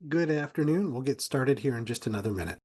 Good afternoon. We'll get started here in just another minute.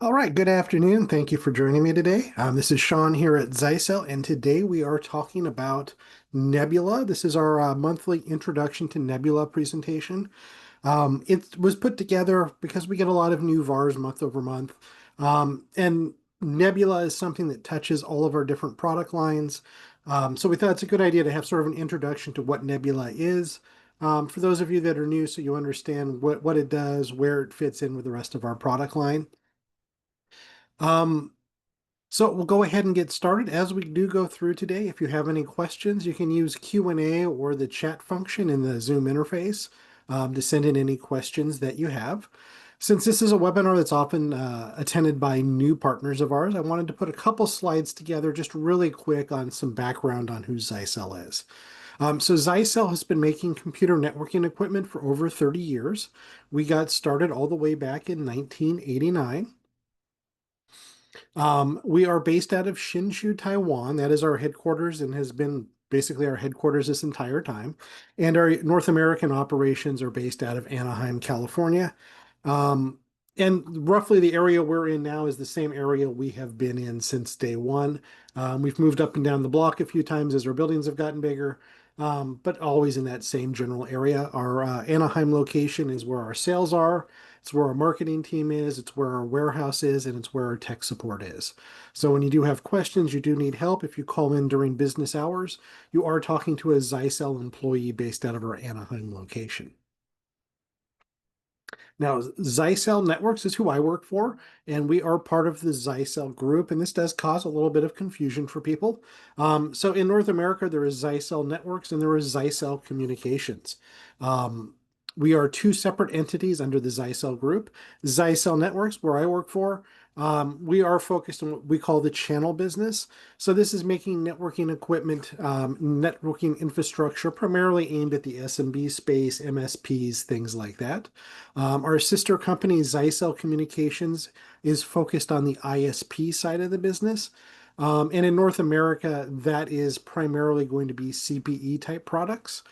All right, good afternoon. Thank you for joining me today. This is Sean here at Zyxel, and today we are talking about Nebula. This is our monthly introduction to Nebula presentation. It was put together because we get a lot of new VARs month over month. And Nebula is something that touches all of our different product lines. So we thought it's a good idea to have sort of an introduction to what Nebula is. For those of you that are new, so you understand what it does, where it fits in with the rest of our product line. Um, so we'll go ahead and get started. As we do go through today, if you have any questions, you can use Q&A or the chat function in the Zoom interface to send in any questions that you have. Since this is a webinar that's often attended by new partners of ours, I wanted to put a couple slides together just really quick on some background on who Zyxel is. So Zyxel has been making computer networking equipment for over 30 years. We got started all the way back in 1989. We are based out of Hsinchu, Taiwan. That is our headquarters and has been basically our headquarters this entire time. And our North American operations are based out of Anaheim, California. Um, and roughly the area we're in now is the same area we have been in since day one. We've moved up and down the block a few times as our buildings have gotten bigger, but always in that same general area. Our Anaheim location is where our sales are. It's where our marketing team is, it's where our warehouse is, and it's where our tech support is. So when you do have questions, you do need help. If you call in during business hours, you are talking to a Zyxel employee based out of our Anaheim location. Now, Zyxel Networks is who I work for, and we are part of the Zyxel group, and this does cause a little bit of confusion for people. So in North America, there is Zyxel Networks and there is Zyxel Communications. Um, we are two separate entities under the Zyxel group. Zyxel Networks, where I work for, we are focused on what we call the channel business. So this is making networking equipment, networking infrastructure, primarily aimed at the SMB space, MSPs, things like that. Our sister company, Zyxel Communications, is focused on the ISP side of the business. And in North America, that is primarily going to be CPE type products.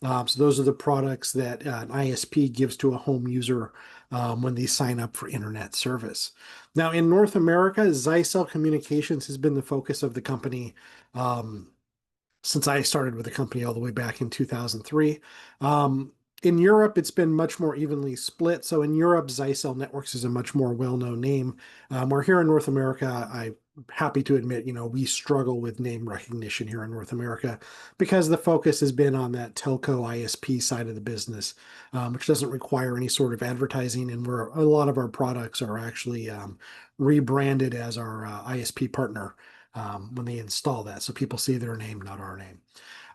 So those are the products that an ISP gives to a home user when they sign up for internet service. Now, in North America, Zyxel Communications has been the focus of the company since I started with the company all the way back in 2003. In Europe, it's been much more evenly split. So in Europe, Zyxel Networks is a much more well-known name. Where here in North America, I'm happy to admit, we struggle with name recognition here in North America because the focus has been on that telco ISP side of the business, which doesn't require any sort of advertising, and where a lot of our products are actually rebranded as our ISP partner when they install that. So people see their name, not our name.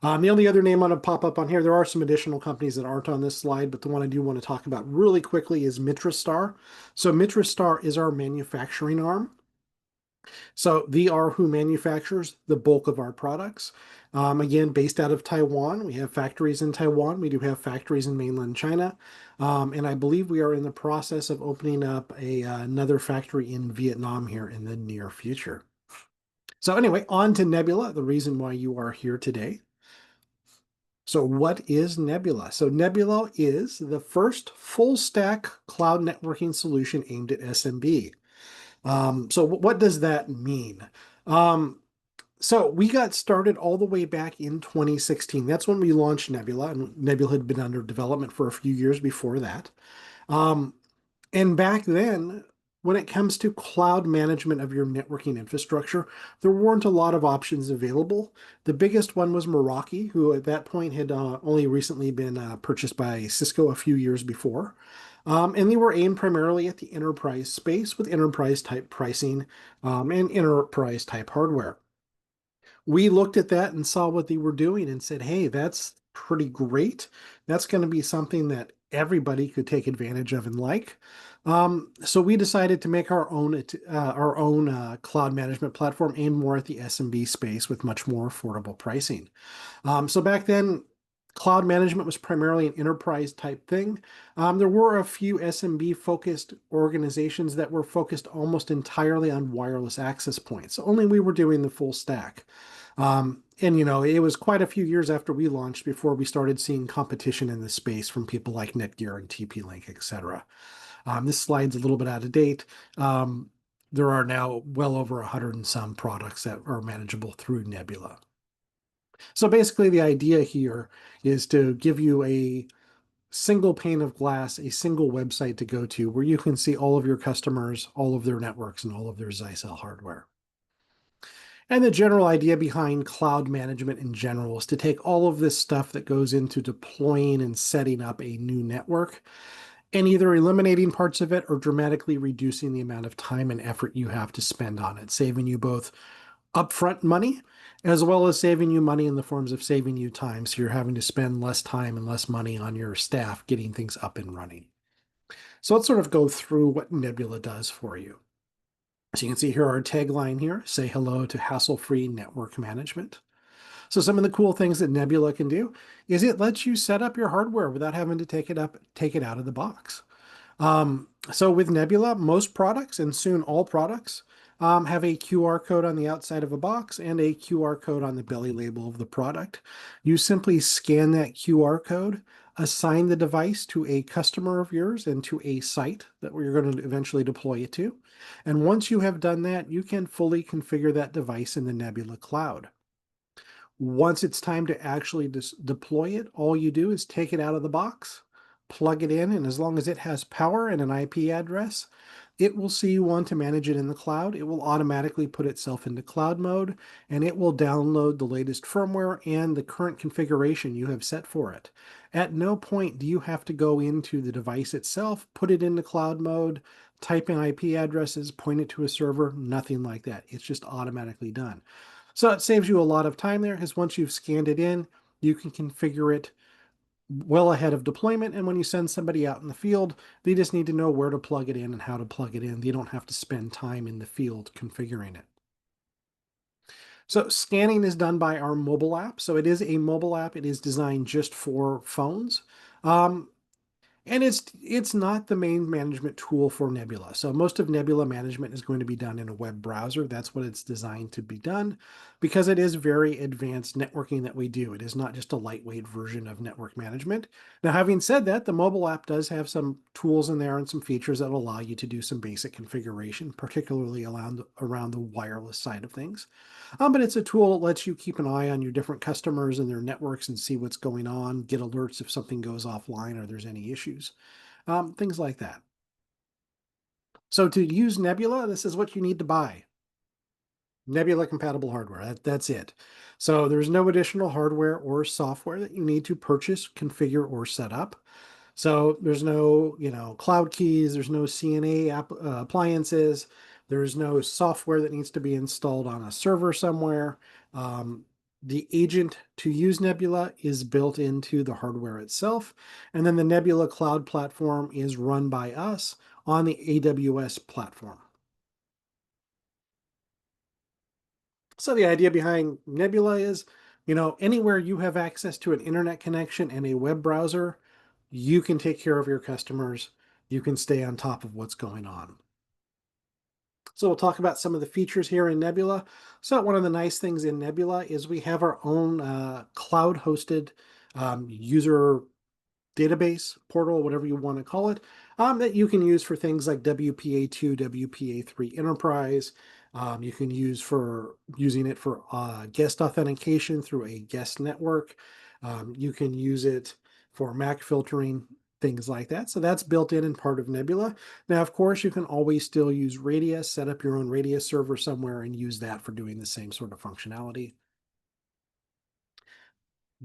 The only other name on a pop up on here, there are some additional companies that aren't on this slide, but the one I do want to talk about really quickly is Mitristar. So Mitristar is our manufacturing arm. So they are who manufactures the bulk of our products. Again, based out of Taiwan. We have factories in Taiwan. We do have factories in mainland China. And I believe we are in the process of opening up another factory in Vietnam here in the near future. So anyway, on to Nebula, the reason why you are here today. So what is Nebula? So Nebula is the first full stack cloud networking solution aimed at SMB. So what does that mean? So we got started all the way back in 2016. That's when we launched Nebula, and Nebula had been under development for a few years before that. Um, and back then, when it comes to cloud management of your networking infrastructure, there weren't a lot of options available. The biggest one was Meraki, who at that point had only recently been purchased by Cisco a few years before. And they were aimed primarily at the enterprise space with enterprise type pricing and enterprise type hardware. We looked at that and saw what they were doing and said, hey, that's pretty great. That's going to be something that everybody could take advantage of and like. So we decided to make our own cloud management platform aimed more at the SMB space with much more affordable pricing. So back then, cloud management was primarily an enterprise type thing. There were a few SMB focused organizations that were focused almost entirely on wireless access points. Only we were doing the full stack. And it was quite a few years after we launched before we started seeing competition in the space from people like Netgear and TP-Link, etc. This slide's a little bit out of date. There are now well over 100 and some products that are manageable through Nebula. So basically, the idea here is to give you a single pane of glass, a single website to go to where you can see all of your customers, all of their networks, and all of their Zyxel hardware. And the general idea behind cloud management in general is to take all of this stuff that goes into deploying and setting up a new network and either eliminating parts of it or dramatically reducing the amount of time and effort you have to spend on it, saving you both upfront money as well as saving you money in the forms of saving you time. So you're having to spend less time and less money on your staff getting things up and running. So let's sort of go through what Nebula does for you. So you can see here our tagline here, say hello to hassle-free network management. So some of the cool things that Nebula can do is it lets you set up your hardware without having to take it out of the box. So with Nebula, most products and soon all products have a QR code on the outside of a box and a QR code on the belly label of the product. You simply scan that QR code, assign the device to a customer of yours and to a site that you're going to eventually deploy it to. And once you have done that, you can fully configure that device in the Nebula cloud. Once it's time to actually deploy it, all you do is take it out of the box, plug it in, and as long as it has power and an IP address, it will see you want to manage it in the cloud. It will automatically put itself into cloud mode, and it will download the latest firmware and the current configuration you have set for it. At no point do you have to go into the device itself, put it into cloud mode, type in IP addresses, point it to a server, nothing like that. It's just automatically done. So it saves you a lot of time there because once you've scanned it in, you can configure it well ahead of deployment. And when you send somebody out in the field, they just need to know where to plug it in and how to plug it in. They don't have to spend time in the field configuring it. So scanning is done by our mobile app. So it is a mobile app. It is designed just for phones. Um, and it's not the main management tool for Nebula. So most of Nebula management is going to be done in a web browser. That's what it's designed to be done because it is very advanced networking that we do. It is not just a lightweight version of network management. Now, having said that, the mobile app does have some tools in there and some features that will allow you to do some basic configuration, particularly around the wireless side of things. But it's a tool that lets you keep an eye on your different customers and their networks and see what's going on, get alerts if something goes offline or there's any issues, things like that. So to use Nebula, this is what you need to buy. Nebula compatible hardware. That's it. So there's no additional hardware or software that you need to purchase, configure, or set up. So there's no, cloud keys, there's no CNA appliances, there's no software that needs to be installed on a server somewhere. The agent to use Nebula is built into the hardware itself. And then the Nebula cloud platform is run by us on the AWS platform. So the idea behind Nebula is, anywhere you have access to an internet connection and a web browser, you can take care of your customers. You can stay on top of what's going on. So we'll talk about some of the features here in Nebula. So one of the nice things in Nebula is we have our own cloud-hosted user database portal, whatever you want to call it, that you can use for things like WPA2, WPA3 Enterprise. You can using it for guest authentication through a guest network. You can use it for MAC filtering, things like that. So that's built in and part of Nebula. Now, of course, you can always still use Radius, set up your own Radius server somewhere and use that for doing the same sort of functionality.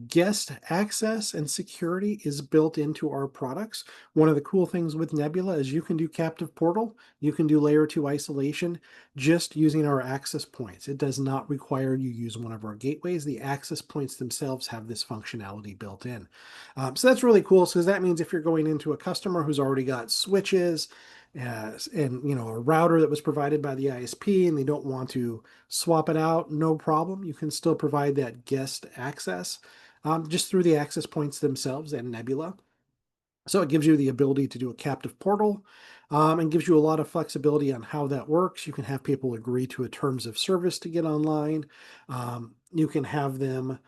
Guest access and security is built into our products. One of the cool things with Nebula is you can do captive portal, you can do layer 2 isolation just using our access points. It does not require you use one of our gateways. The access points themselves have this functionality built in. So that's really cool because that means if you're going into a customer who's already got switches and a router that was provided by the ISP and they don't want to swap it out, no problem. You can still provide that guest access just through the access points themselves and Nebula. So it gives you the ability to do a captive portal and gives you a lot of flexibility on how that works. You can have people agree to a terms of service to get online. You can have them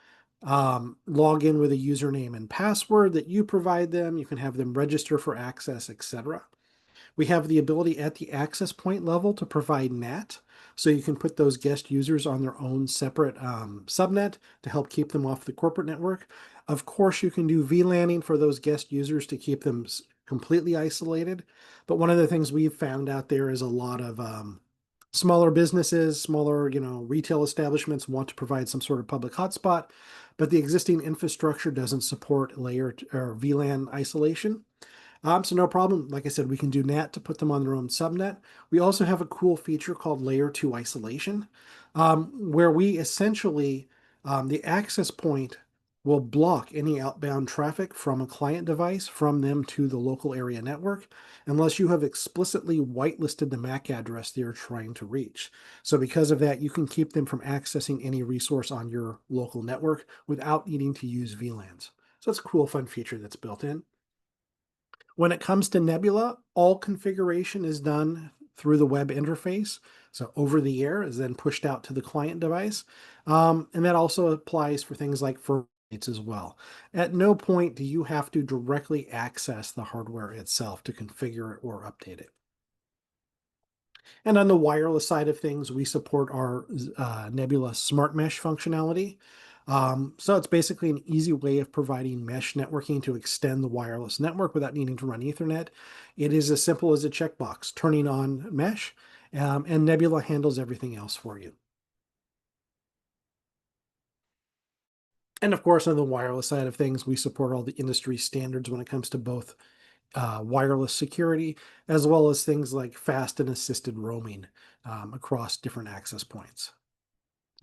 log in with a username and password that you provide them. You can have them register for access, etc. We have the ability at the access point level to provide NAT. So you can put those guest users on their own separate subnet to help keep them off the corporate network. Of course, you can do VLANing for those guest users to keep them completely isolated. But one of the things we've found out there is a lot of smaller businesses, smaller, retail establishments want to provide some sort of public hotspot, but the existing infrastructure doesn't support layer or VLAN isolation. So no problem. Like I said, we can do NAT to put them on their own subnet. We also have a cool feature called layer 2 isolation, where we essentially, the access point will block any outbound traffic from a client device from them to the local area network, unless you have explicitly whitelisted the MAC address they're trying to reach. So because of that, you can keep them from accessing any resource on your local network without needing to use VLANs. So it's a cool, fun feature that's built in. When it comes to Nebula, all configuration is done through the web interface. So over the air is then pushed out to the client device. And that also applies for things like firewalls as well. At no point do you have to directly access the hardware itself to configure it or update it. And on the wireless side of things, we support our Nebula Smart Mesh functionality. So it's basically an easy way of providing mesh networking to extend the wireless network without needing to run Ethernet. It is as simple as a checkbox, turning on mesh, and Nebula handles everything else for you. And of course, on the wireless side of things, we support all the industry standards when it comes to both wireless security, as well as things like fast and assisted roaming across different access points.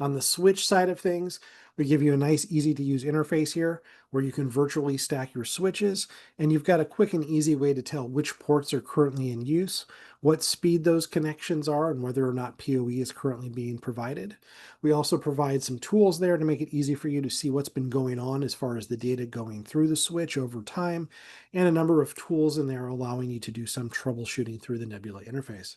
On the switch side of things, we give you a nice, easy to use interface here where you can virtually stack your switches, and you've got a quick and easy way to tell which ports are currently in use, what speed those connections are, and whether or not PoE is currently being provided. We also provide some tools there to make it easy for you to see what's been going on as far as the data going through the switch over time, and a number of tools in there allowing you to do some troubleshooting through the Nebula interface.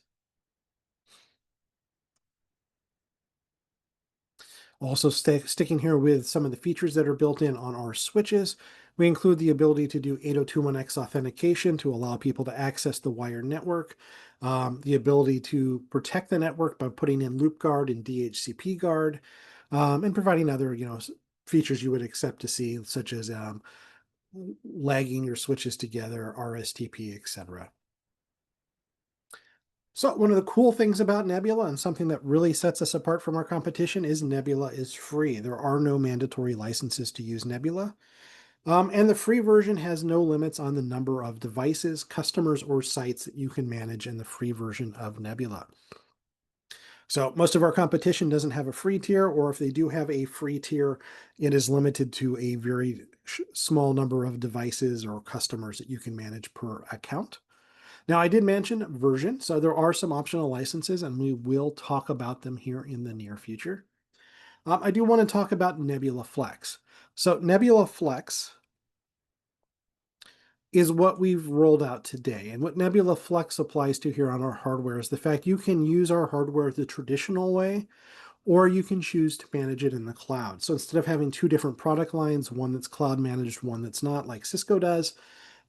Also sticking here with some of the features that are built in on our switches, we include the ability to do 802.1x authentication to allow people to access the wired network, the ability to protect the network by putting in loop guard and DHCP guard, and providing other features you would accept to see, such as lagging your switches together, RSTP, etc. So one of the cool things about Nebula and something that really sets us apart from our competition is Nebula is free. There are no mandatory licenses to use Nebula. And the free version has no limits on the number of devices, customers, or sites that you can manage in the free version of Nebula. So most of our competition doesn't have a free tier, or if they do have a free tier, it is limited to a very small number of devices or customers that you can manage per account. Now, I did mention version, so there are some optional licenses, and we will talk about them here in the near future. I do want to talk about Nebula Flex. So Nebula Flex is what we've rolled out today. And what Nebula Flex applies to here on our hardware is the fact you can use our hardware the traditional way, or you can choose to manage it in the cloud. So instead of having two different product lines, one that's cloud managed, one that's not, like Cisco does,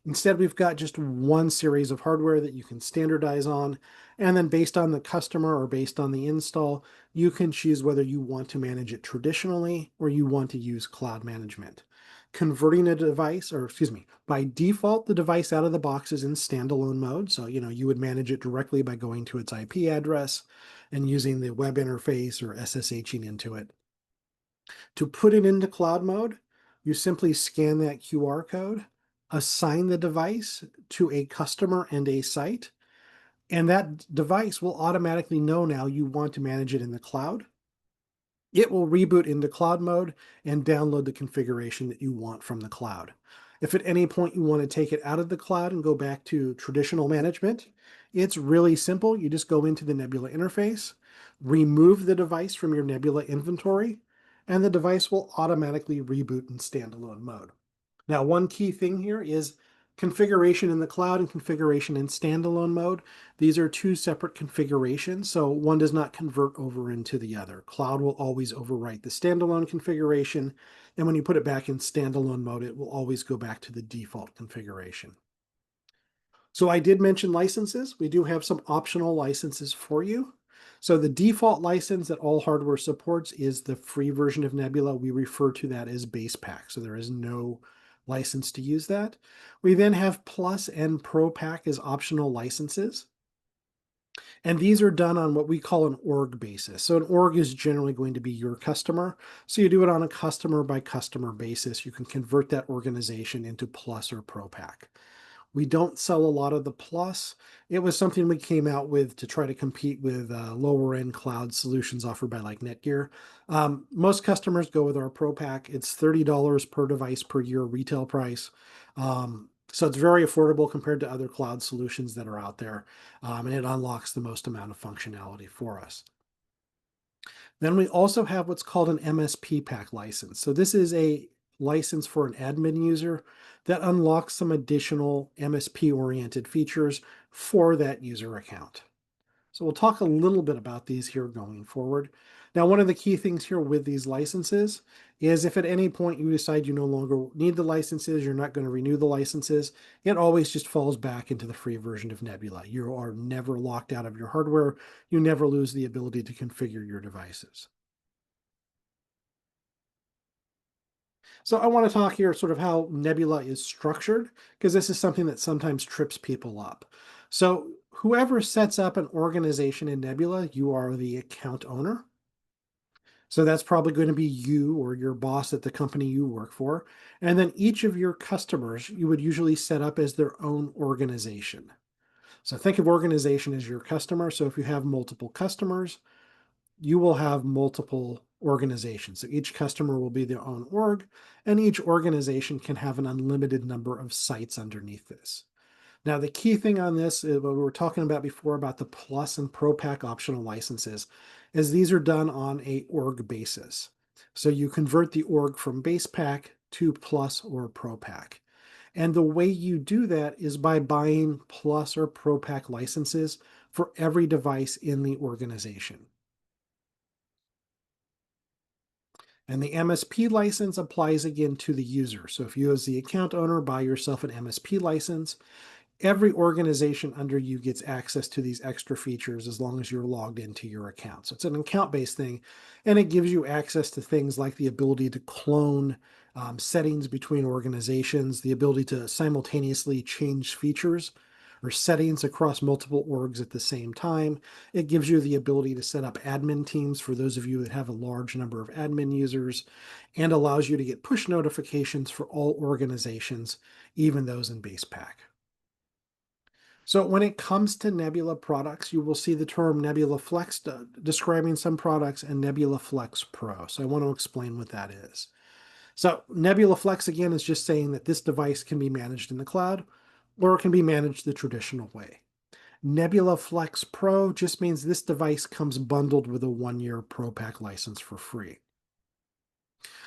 instead, we've got just one series of hardware that you can standardize on. And then based on the customer or based on the install, you can choose whether you want to manage it traditionally or you want to use cloud management. Converting a device, or excuse me, by default, the device out of the box is in standalone mode. So, you would manage it directly by going to its IP address and using the web interface or SSHing into it. To put it into cloud mode, You simply scan that QR code, assign the device to a customer and a site, and that device will automatically know now you want to manage it in the cloud. It will reboot into cloud mode and download the configuration that you want from the cloud. If at any point you want to take it out of the cloud and go back to traditional management, it's really simple. You just go into the Nebula interface, remove the device from your Nebula inventory, and the device will automatically reboot in standalone mode. Now, one key thing here is configuration in the cloud and configuration in standalone mode. These are two separate configurations, so one does not convert over into the other. Cloud will always overwrite the standalone configuration, and when you put it back in standalone mode, it will always go back to the default configuration. So I did mention licenses. We do have some optional licenses for you. So the default license that all hardware supports is the free version of Nebula. We refer to that as base pack. So there is no license to use that. We then have Plus and Pro Pack as optional licenses. And these are done on what we call an org basis. So an org is generally going to be your customer. So you do it on a customer by customer basis. You can convert that organization into Plus or Pro Pack. We don't sell a lot of the Plus. It was something we came out with to try to compete with lower end cloud solutions offered by like Netgear. Most customers go with our Pro Pack. It's $30 per device per year retail price. So it's very affordable compared to other cloud solutions that are out there. And it unlocks the most amount of functionality for us. Then we also have what's called an MSP pack license. So this is a license for an admin user that unlocks some additional MSP oriented features for that user account. So we'll talk a little bit about these here going forward. Now, one of the key things here with these licenses is if at any point you decide you no longer need the licenses, you're not going to renew the licenses, it always just falls back into the free version of Nebula. You are never locked out of your hardware. You never lose the ability to configure your devices. So I want to talk here sort of how Nebula is structured, because this is something that sometimes trips people up. So whoever sets up an organization in Nebula, you are the account owner. So that's probably going to be you or your boss at the company you work for. And then each of your customers, you would usually set up as their own organization. So think of organization as your customer. So if you have multiple customers, you will have multiple organizations. So each customer will be their own org, and each organization can have an unlimited number of sites underneath this. Now, the key thing on this is what we were talking about before about the Plus and Pro Pack optional licenses, is these are done on a org basis. So you convert the org from base pack to Plus or Pro Pack. And the way you do that is by buying Plus or Pro Pack licenses for every device in the organization. And the MSP license applies again to the user. So if you as the account owner buy yourself an MSP license, every organization under you gets access to these extra features as long as you're logged into your account. So it's an account-based thing, and it gives you access to things like the ability to clone settings between organizations, the ability to simultaneously change features or settings across multiple orgs at the same time. It gives you the ability to set up admin teams for those of you that have a large number of admin users, and allows you to get push notifications for all organizations, even those in base pack. So when it comes to Nebula products, you will see the term Nebula Flex describing some products and Nebula Flex Pro. So I want to explain what that is. So Nebula Flex, again, is just saying that this device can be managed in the cloud or it can be managed the traditional way. Nebula Flex Pro just means this device comes bundled with a 1-year Pro Pack license for free.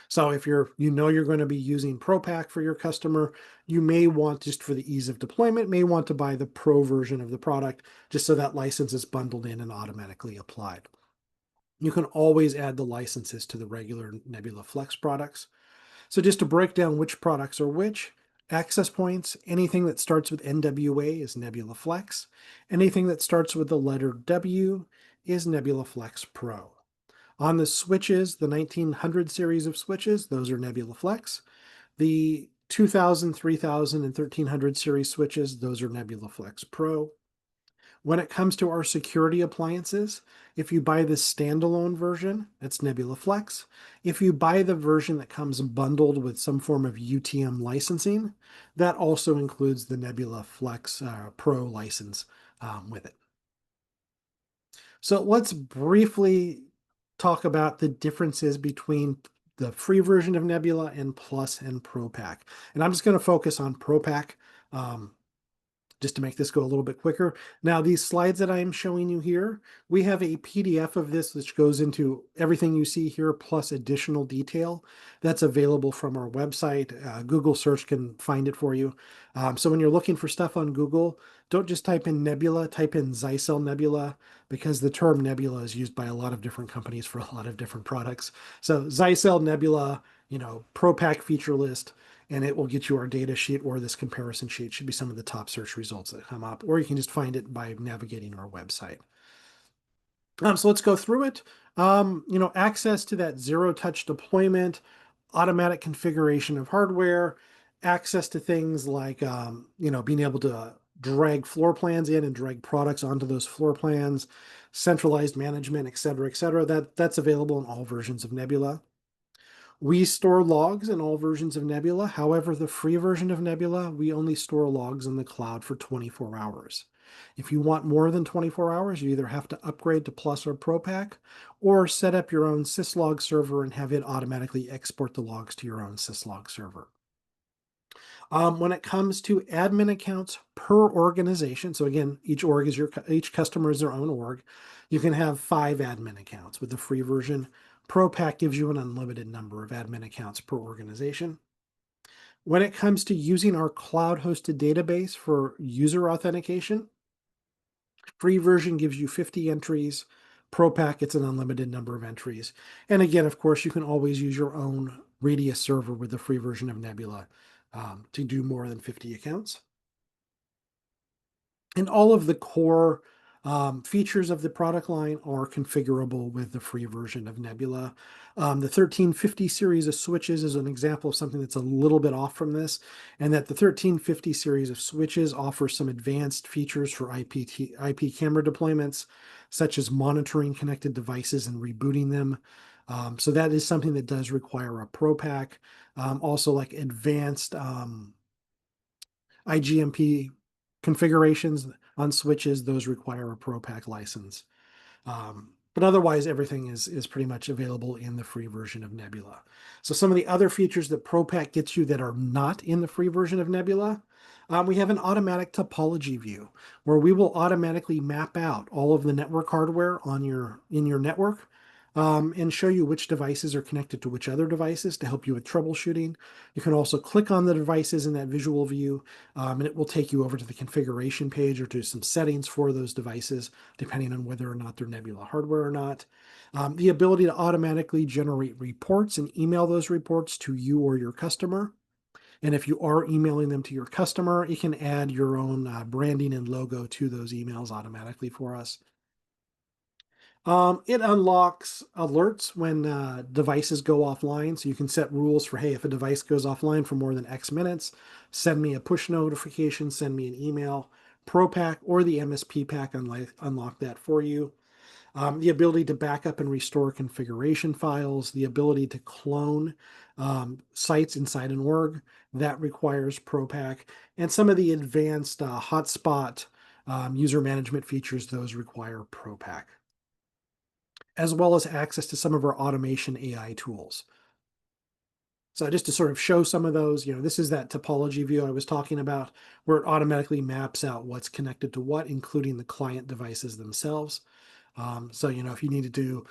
So if you're going to be using Pro Pack for your customer, you may want, just for the ease of deployment, may want to buy the Pro version of the product just so that license is bundled in and automatically applied. You can always add the licenses to the regular Nebula Flex products. So just to break down which products are which, access points, anything that starts with NWA is Nebula Flex. Anything that starts with the letter W is Nebula Flex Pro. On the switches, the 1900 series of switches, those are Nebula Flex. The 2000, 3000, and 1300 series switches, those are Nebula Flex Pro. When it comes to our security appliances, if you buy the standalone version, it's Nebula Flex. If you buy the version that comes bundled with some form of UTM licensing, that also includes the Nebula Flex Pro license with it. So let's briefly talk about the differences between the free version of Nebula and Plus and Pro Pack. And I'm just going to focus on Pro Pack. Just to make this go a little bit quicker. Now, these slides that I'm showing you here, we have a PDF of this which goes into everything you see here plus additional detail that's available from our website. Google search can find it for you. So when you're looking for stuff on Google, don't just type in Nebula, type in Zyxel Nebula, because the term Nebula is used by a lot of different companies for a lot of different products. So Zyxel Nebula, Pro Pack feature list, and it will get you our data sheet, or this comparison sheet should be some of the top search results that come up, or you can just find it by navigating our website. So let's go through it. Access to that zero-touch deployment, automatic configuration of hardware, access to things like, being able to drag floor plans in and drag products onto those floor plans, centralized management, et cetera, that's available in all versions of Nebula. We store logs in all versions of Nebula. However, the free version of Nebula, we only store logs in the cloud for 24 hours. If you want more than 24 hours, you either have to upgrade to Plus or Pro Pack, or set up your own syslog server and have it automatically export the logs to your own syslog server. When it comes to admin accounts per organization, so again, each customer is their own org. You can have 5 admin accounts with the free version. Pro Pack gives you an unlimited number of admin accounts per organization. When it comes to using our cloud-hosted database for user authentication, free version gives you 50 entries. Pro Pack, it's an unlimited number of entries. And again, of course, you can always use your own Radius server with the free version of Nebula to do more than 50 accounts. And all of the core features of the product line are configurable with the free version of Nebula. The 1350 series of switches is an example of something that's a little bit off from this, and that the 1350 series of switches offers some advanced features for IP camera deployments, such as monitoring connected devices and rebooting them. So that is something that does require a Pro Pack. Also, like advanced IGMP configurations on switches, those require a Pro Pack license. But otherwise, everything is pretty much available in the free version of Nebula. So some of the other features that Pro Pack gets you that are not in the free version of Nebula, we have an automatic topology view where we will automatically map out all of the network hardware in your network and show you which devices are connected to which other devices to help you with troubleshooting. You can also click on the devices in that visual view, and it will take you over to the configuration page or to some settings for those devices, depending on whether or not they're Nebula hardware or not. The ability to automatically generate reports and email those reports to you or your customer. And if you are emailing them to your customer, you can add your own branding and logo to those emails automatically for us. It unlocks alerts when devices go offline. So you can set rules for, hey, if a device goes offline for more than X minutes, send me a push notification, send me an email. Pro Pack or the MSP Pack unlock that for you. The ability to back up and restore configuration files, the ability to clone sites inside an org, that requires Pro Pack. And some of the advanced hotspot user management features, those require Pro Pack, as well as access to some of our automation AI tools. So just to sort of show some of those, this is that topology view I was talking about, where it automatically maps out what's connected to what, including the client devices themselves. So, if you needed to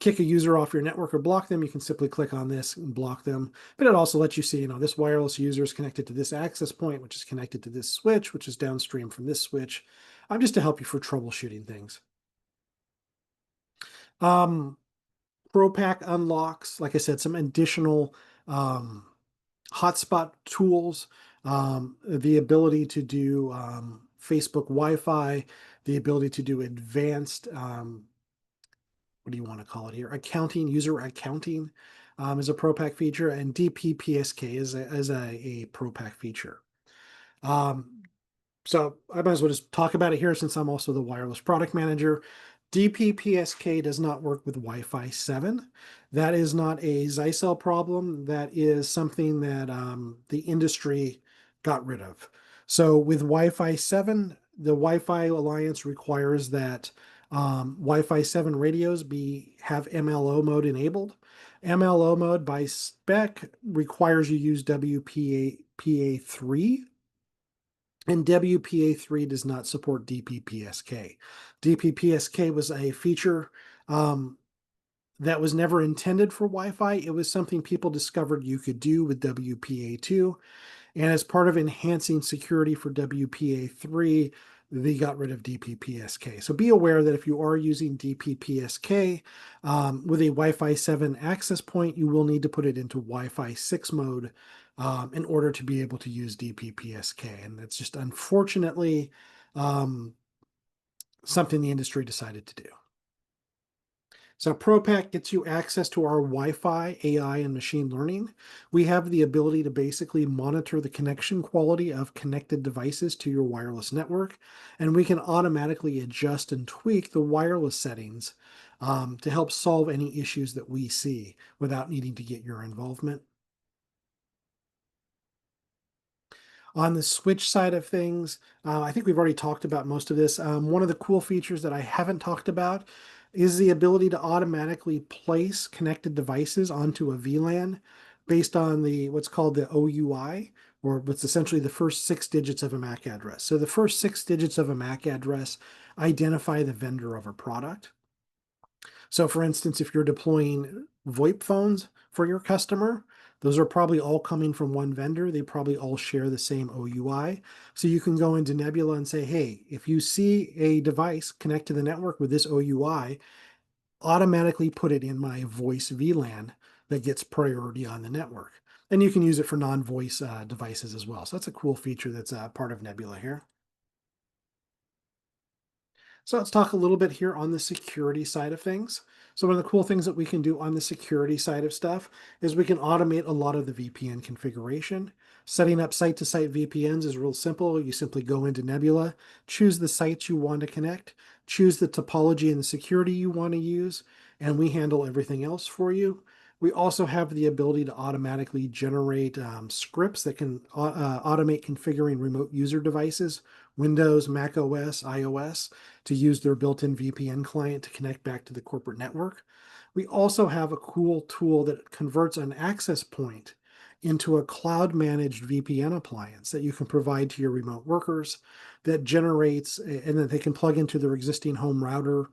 kick a user off your network or block them, you can simply click on this and block them. But it also lets you see, this wireless user is connected to this access point, which is connected to this switch, which is downstream from this switch, just to help you for troubleshooting things. Pro Pack unlocks, like I said, some additional hotspot tools, the ability to do Facebook Wi-Fi, the ability to do advanced, what do you want to call it here? Accounting, user accounting is a Pro Pack feature, and DPPSK is a Pro Pack feature. So I might as well just talk about it here since I'm also the wireless product manager. DPPSK does not work with Wi-Fi 7. That is not a Zyxel problem. That is something that the industry got rid of. So with Wi-Fi 7, the Wi-Fi Alliance requires that Wi-Fi 7 radios have MLO mode enabled. MLO mode by spec requires you use WPA3, and WPA3 does not support DPPSK. DPPSK was a feature um, that was never intended for Wi-Fi. It was something people discovered you could do with WPA2. And as part of enhancing security for WPA3, they got rid of DPPSK. So be aware that if you are using DPPSK with a Wi-Fi 7 access point, you will need to put it into Wi-Fi 6 mode in order to be able to use DPPSK. And that's just unfortunately um, something the industry decided to do. So ProPack gets you access to our Wi-Fi, AI, and machine learning. We have the ability to basically monitor the connection quality of connected devices to your wireless network, and we can automatically adjust and tweak the wireless settings to help solve any issues that we see without needing to get your involvement. On the switch side of things, I think we've already talked about most of this. One of the cool features that I haven't talked about is the ability to automatically place connected devices onto a VLAN based on what's called the OUI, or what's essentially the first 6 digits of a MAC address. So the first 6 digits of a MAC address identify the vendor of a product. So for instance, if you're deploying VoIP phones for your customer, those are probably all coming from one vendor. They probably all share the same OUI. So you can go into Nebula and say, hey, if you see a device connect to the network with this OUI, automatically put it in my voice VLAN that gets priority on the network. And you can use it for non-voice devices as well. So that's a cool feature that's part of Nebula here. So let's talk a little bit here on the security side of things. So one of the cool things that we can do on the security side of stuff is we can automate a lot of the VPN configuration. Setting up site-to-site VPNs is real simple. You simply go into Nebula, choose the sites you want to connect, choose the topology and the security you want to use, and we handle everything else for you. We also have the ability to automatically generate scripts that can automate configuring remote user devices, Windows, Mac OS, iOS, to use their built-in VPN client to connect back to the corporate network. We also have a cool tool that converts an access point into a cloud-managed VPN appliance that you can provide to your remote workers that generates, and that they can plug into their existing home router,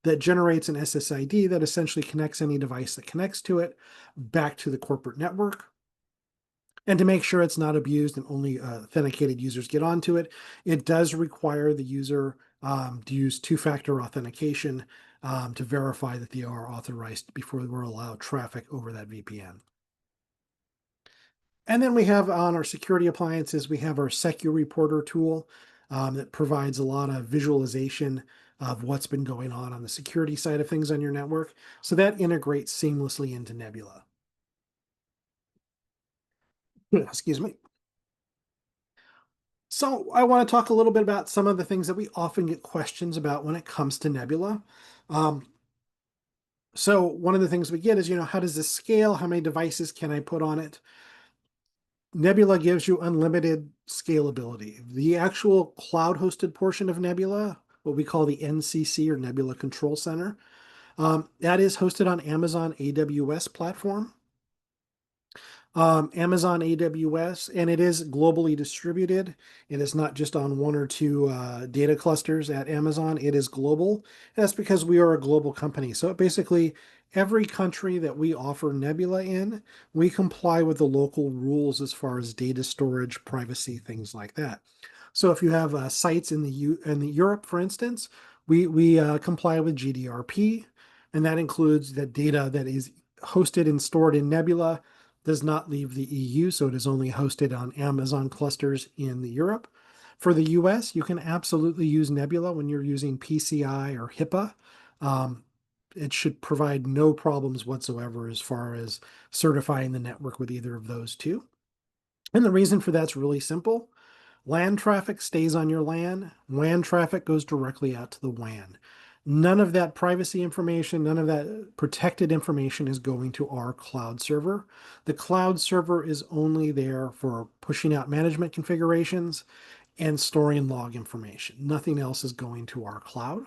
that generates an SSID that essentially connects any device that connects to it back to the corporate network. And to make sure it's not abused and only authenticated users get onto it, it does require the user to use two-factor authentication to verify that they are authorized before we're allowed traffic over that VPN. And then we have on our security appliances, we have our Secure Reporter tool that provides a lot of visualization of what's been going on the security side of things on your network. So that integrates seamlessly into Nebula. Excuse me. So I want to talk a little bit about some of the things that we often get questions about when it comes to Nebula. Um, so one of the things we get is, how does this scale? How many devices can I put on it? Nebula gives you unlimited scalability. The actual cloud-hosted portion of Nebula, what we call the NCC or Nebula Control Center, that is hosted on Amazon AWS platform. Amazon AWS, and it is globally distributed. It is not just on one or two data clusters at Amazon. It is global. That's because we are a global company. So basically, every country that we offer Nebula in, we comply with the local rules as far as data storage, privacy, things like that. So if you have sites in the Europe, for instance, we comply with GDPR, and that includes the data that is hosted and stored in Nebula does not leave the EU, so it is only hosted on Amazon clusters in Europe. For the US, you can absolutely use Nebula when you're using PCI or HIPAA. It should provide no problems whatsoever as far as certifying the network with either of those two. And the reason for that's really simple. LAN traffic stays on your LAN. WAN traffic goes directly out to the WAN. None of that privacy information, none of that protected information is going to our cloud server. The cloud server is only there for pushing out management configurations and storing log information. Nothing else is going to our cloud.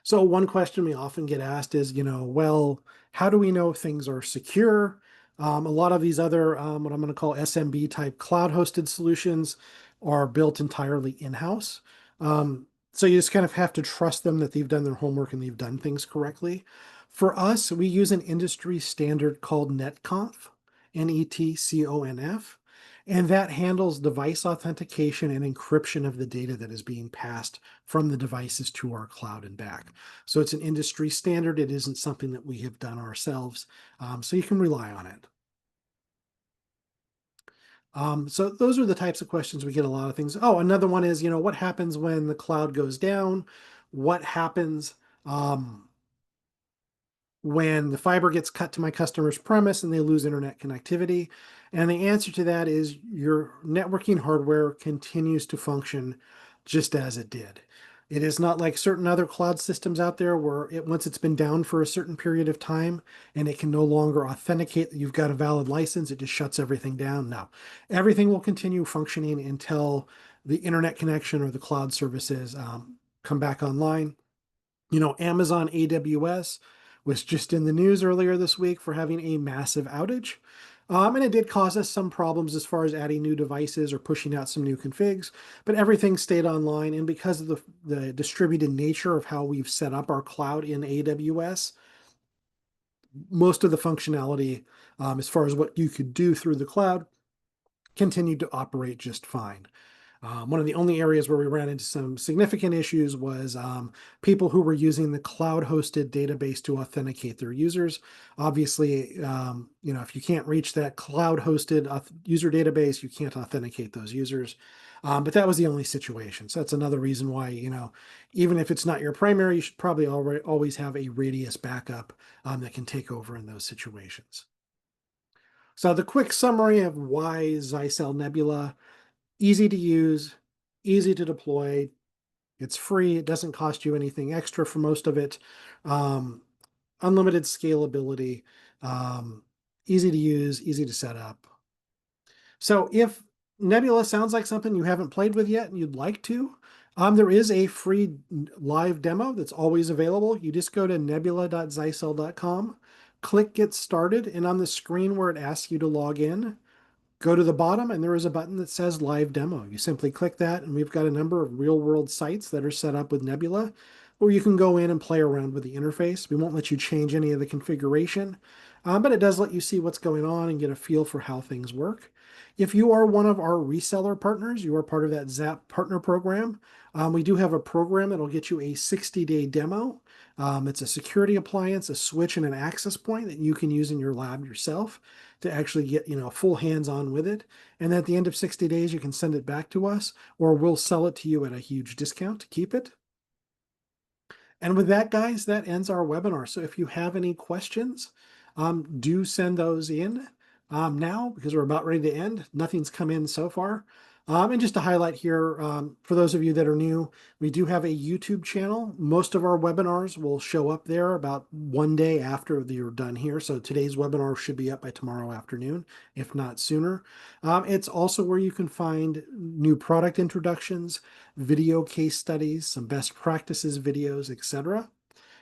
So one question we often get asked is, well, how do we know things are secure? A lot of these other, what I'm going to call SMB type cloud hosted solutions are built entirely in-house. So you just kind of have to trust them that they've done their homework and they've done things correctly. For us, we use an industry standard called NetConf, NETCONF, and that handles device authentication and encryption of the data that is being passed from the devices to our cloud and back. So it's an industry standard. It isn't something that we have done ourselves. So you can rely on it. So those are the types of questions we get a lot of things. Oh, another one is, what happens when the cloud goes down? What happens when the fiber gets cut to my customer's premise and they lose internet connectivity? And the answer to that is your networking hardware continues to function just as it did. It is not like certain other cloud systems out there where once it's been down for a certain period of time and it can no longer authenticate that you've got a valid license, it just shuts everything down. No, everything will continue functioning until the internet connection or the cloud services come back online. Amazon AWS was just in the news earlier this week for having a massive outage. And it did cause us some problems as far as adding new devices or pushing out some new configs, but everything stayed online. And because of the distributed nature of how we've set up our cloud in AWS, most of the functionality, as far as what you could do through the cloud, continued to operate just fine. One of the only areas where we ran into some significant issues was people who were using the cloud-hosted database to authenticate their users. Obviously, if you can't reach that cloud-hosted user database, you can't authenticate those users. But that was the only situation. So that's another reason why, even if it's not your primary, you should probably always have a radius backup that can take over in those situations. So the quick summary of why Zyxel Nebula: easy to use, easy to deploy. It's free. It doesn't cost you anything extra for most of it. Um, Unlimited scalability, easy to use, easy to set up. So if Nebula sounds like something you haven't played with yet and you'd like to, there is a free live demo that's always available. You just go to nebula.zyxel.com, click Get Started, and on the screen where it asks you to log in, go to the bottom and there is a button that says Live Demo. You simply click that, and we've got a number of real-world sites that are set up with Nebula where you can go in and play around with the interface. We won't let you change any of the configuration, but it does let you see what's going on and get a feel for how things work. If you are one of our reseller partners, you are part of that ZAP partner program. We do have a program that'll get you a 60-day demo. It's a security appliance, a switch, and an access point that you can use in your lab yourself to actually get full hands-on with it. And at the end of 60 days, you can send it back to us, or we'll sell it to you at a huge discount to keep it. And with that, guys, that ends our webinar. So if you have any questions, do send those in now, because we're about ready to end. Nothing's come in so far. And just to highlight here, for those of you that are new, we do have a YouTube channel. Most of our webinars will show up there about one day after they're done here. So today's webinar should be up by tomorrow afternoon, if not sooner. It's also where you can find new product introductions, video case studies, some best practices videos, etc.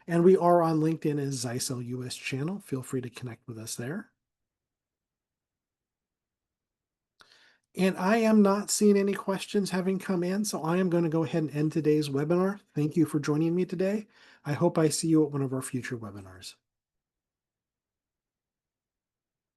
And we are on LinkedIn as Zyxel US channel. Feel free to connect with us there. And I am not seeing any questions having come in, so I am going to go ahead and end today's webinar. Thank you for joining me today. I hope I see you at one of our future webinars.